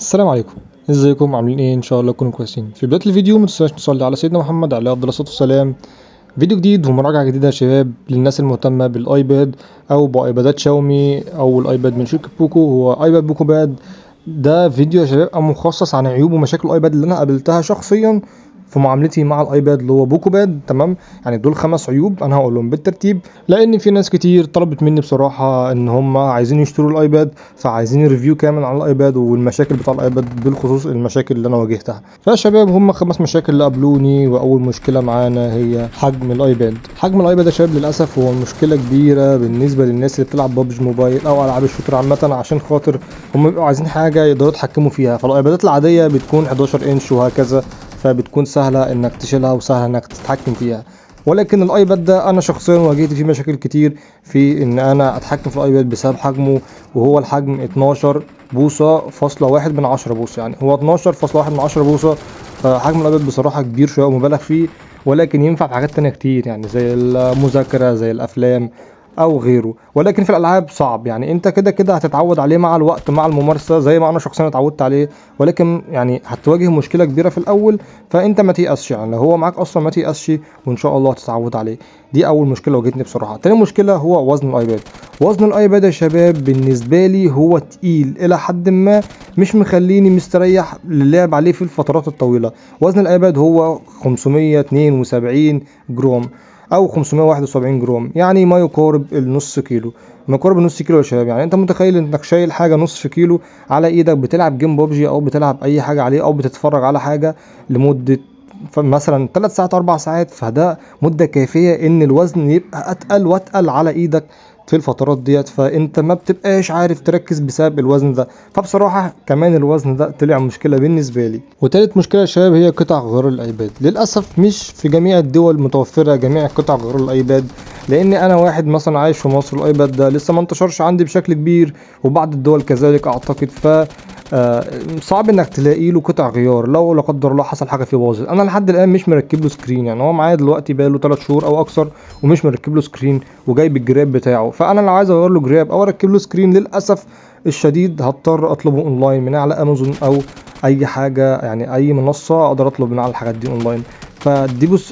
السلام عليكم. ازيكم عاملين ايه؟ ان شاء الله تكونوا كويسين. في بدايه الفيديو ما تنساش تصلي على سيدنا محمد عليه افضل الصلاه والسلام. فيديو جديد ومراجعه جديده يا شباب للناس المهتمه بالايباد او بايبادات شاومي او الايباد من شركه بوكو. هو ايباد بوكو باد. ده فيديو يا شباب مخصص عن عيوب ومشاكل الايباد اللي انا قابلتها شخصيا في معاملتي مع الايباد اللي هو بوكو باد. تمام، يعني دول 5 عيوب انا هقولهم بالترتيب، لان في ناس كتير طلبت مني بصراحه ان هم عايزين يشتروا الايباد، فعايزين ريفيو كامل عن الايباد والمشاكل بتاع الايباد بالخصوص المشاكل اللي انا واجهتها. فشباب هم 5 مشاكل اللي قابلوني، واول مشكله معانا هي حجم الايباد. حجم الايباد يا شباب للاسف هو مشكله كبيره بالنسبه للناس اللي بتلعب ببجي موبايل او العاب الشوتر عامه، عشان خاطر هم بيبقوا عايزين حاجه يقدروا يتحكموا فيها. فالايبادات العاديه بتكون 11 انش وهكذا، فبتكون سهله انك تشيلها وسهله انك تتحكم فيها. ولكن الايباد ده انا شخصيا واجهت فيه مشاكل كتير في ان انا اتحكم في الايباد بسبب حجمه، وهو الحجم 12 بوصة فاصلة 1 من 10 بوصة، يعني هو 12.1 من 10 بوصة. فحجم الايباد بصراحة كبير شوية ومبالغ فيه، ولكن ينفع في حاجات تانية كتير يعني زي المذاكرة زي الافلام او غيره. ولكن في الالعاب صعب، يعني انت كده كده هتتعود عليه مع الوقت مع الممارسة زي ما انا شخصيا اتعودت عليه، ولكن يعني هتواجه مشكلة كبيرة في الاول. فانت ما تيأسش، يعني لو هو معاك اصلا ما تيأسش وان شاء الله هتتعود عليه. دي اول مشكله واجهتني بصراحه. تاني مشكله هو وزن الايباد. وزن الايباد يا شباب بالنسبه لي هو تقيل الى حد ما، مش مخليني مستريح للعب عليه في الفترات الطويله. وزن الايباد هو 572 جرام او 571 جرام، يعني ما يقارب النص كيلو. ما يقارب النص كيلو يا شباب، يعني انت متخيل انك شايل حاجه نصف كيلو على ايدك، بتلعب جيم ببجي او بتلعب اي حاجه عليه او بتتفرج على حاجه لمده مثلا 3 ساعات 4 ساعات. فده مده كافيه ان الوزن يبقى اتقل واتقل على ايدك في الفترات ديت، فانت ما بتبقاش عارف تركز بسبب الوزن ده. فبصراحه كمان الوزن ده طلع مشكله بالنسبه لي. وتالت مشكله يا شباب هي قطع غيار الايباد. للاسف مش في جميع الدول متوفره جميع قطع غيار الايباد، لان انا واحد مثلا عايش في مصر الايباد ده لسه ما انتشرش عندي بشكل كبير، وبعض الدول كذلك اعتقد. صعب انك تلاقي له قطع غيار لو لا قدر الله حصل حاجه فيه باظت. انا لحد الان مش مركب له سكرين، يعني هو معايا دلوقتي بقاله 3 شهور او اكثر ومش مركب له سكرين وجايب الجراب بتاعه. فانا لو عايز اغير له جراب او اركب له سكرين للاسف الشديد هضطر اطلبه اونلاين من على امازون او اي حاجه، يعني اي منصه اقدر اطلب من على الحاجات دي اونلاين.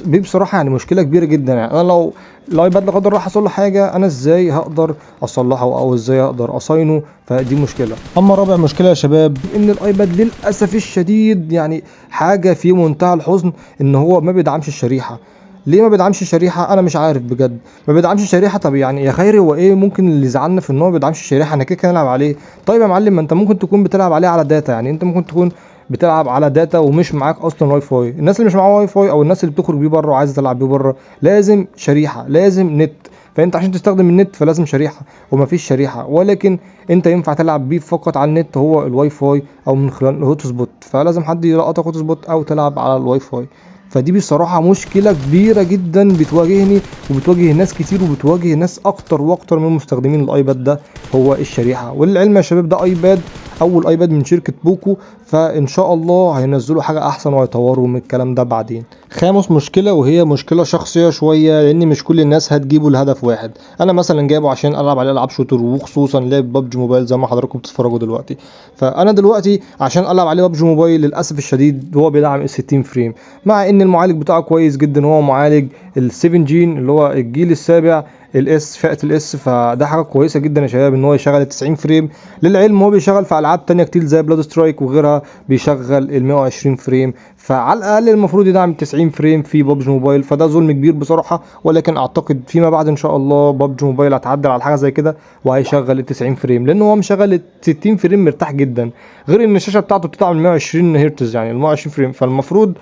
دي بصراحه يعني مشكله كبيره جدا. يعني انا لو الايباد لا قدر الله حصل له حاجه، انا ازاي هقدر اصلحه او ازاي اقدر اصينه؟ فدي مشكله. اما رابع مشكله يا شباب ان الايباد للاسف الشديد يعني حاجه في منتهى الحزن ان هو ما بيدعمش الشريحه. ليه ما بيدعمش الشريحه؟ انا مش عارف بجد. ما بيدعمش الشريحه. طب يعني يا خيري هو ايه ممكن اللي يزعلنا في ان هو ما بيدعمش الشريحه؟ انا كده كده العب عليه. طيب يا معلم، ما انت ممكن تكون بتلعب عليه على داتا، يعني انت ممكن تكون بتلعب على داتا ومش معاك اصلا واي فاي. الناس اللي مش معاها واي فاي او الناس اللي بتخرج بيه بره وعايزه تلعب بيه بره لازم شريحه، لازم نت. فانت عشان تستخدم النت فلازم شريحه، ومفيش شريحه. ولكن انت ينفع تلعب بيه فقط على النت هو الواي فاي او من خلال الهوت سبوت، فلازم حد يلقطك هوت سبوت او تلعب على الواي فاي. فدي بصراحة مشكلة كبيرة جدا بتواجهني وبتواجه ناس كتير وبتواجه ناس اكتر واكتر من مستخدمين الايباد ده، هو الشريحة. وللعلم يا شباب ده ايباد اول ايباد من شركة بوكو، فان شاء الله هينزلوا حاجة احسن وهيطوروا من الكلام ده بعدين. خامس مشكلة وهي مشكلة شخصية شوية، لان مش كل الناس هتجيبوا لهدف واحد. انا مثلا جايبه عشان العب عليه العاب شوتر وخصوصا لعب ببجي موبايل زي ما حضراتكم بتتفرجوا دلوقتي. فانا دلوقتي عشان العب عليه ببجي موبايل للاسف الشديد هو بيدعم ال 60 فريم، مع ان المعالج بتاعه كويس جدا. هو معالج ال 7 جين اللي هو الجيل السابع الاس، فئة الاس. فده حاجة كويسة جدا يا شباب ان هو يشغل ال 90 فريم. للعلم هو بيشغل في العاب تانية كتير زي بلاد سترايك وغيرها بيشغل ال 120 فريم، فعلى الاقل المفروض يدعم 90 فريم في ببجي موبايل. فده ظلم كبير بصراحة، ولكن اعتقد فيما بعد ان شاء الله ببجي موبايل هتعدل على حاجة زي كده وهيشغل ال 90 فريم، لان هو مشغل ال 60 فريم مرتاح جدا. غير ان الشاشة بتاعته بتدعم 120 هرتز يعني ال 120 فريم. فالمفروض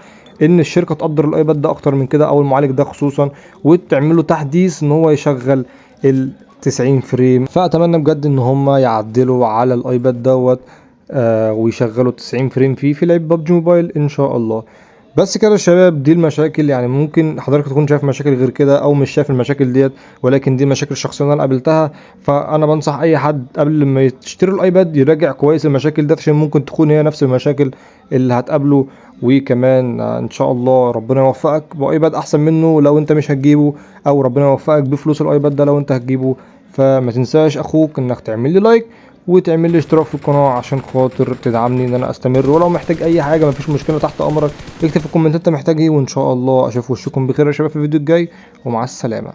ان الشركه تقدر الايباد ده اكتر من كده او المعالج ده خصوصا، وتعمل له تحديث ان هو يشغل ال 90 فريم. فاتمنى بجد ان هم يعدلوا على الايباد دوت ويشغلوا 90 فريم فيه في لعب ببجي موبايل ان شاء الله. بس كده يا شباب دي المشاكل. يعني ممكن حضرتك تكون شايف مشاكل غير كده او مش شايف المشاكل ديت، ولكن دي مشاكل شخصيه انا قابلتها. فانا بنصح اي حد قبل ما يشتري الايباد يراجع كويس المشاكل ديت، عشان ممكن تكون هي نفس المشاكل اللي هتقابله. وكمان ان شاء الله ربنا يوفقك بايباد احسن منه لو انت مش هتجيبه، او ربنا يوفقك بفلوس الايباد ده لو انت هتجيبه. فما تنساش اخوك انك تعمل لي لايك وتعمل لي اشتراك في القناه عشان خاطر تدعمني ان انا استمر. ولو محتاج اي حاجه مفيش مشكله، تحت امرك. اكتب في الكومنتات انت محتاج ايه، وان شاء الله اشوف وشكم بخير يا شباب في الفيديو الجاي. ومع السلامه.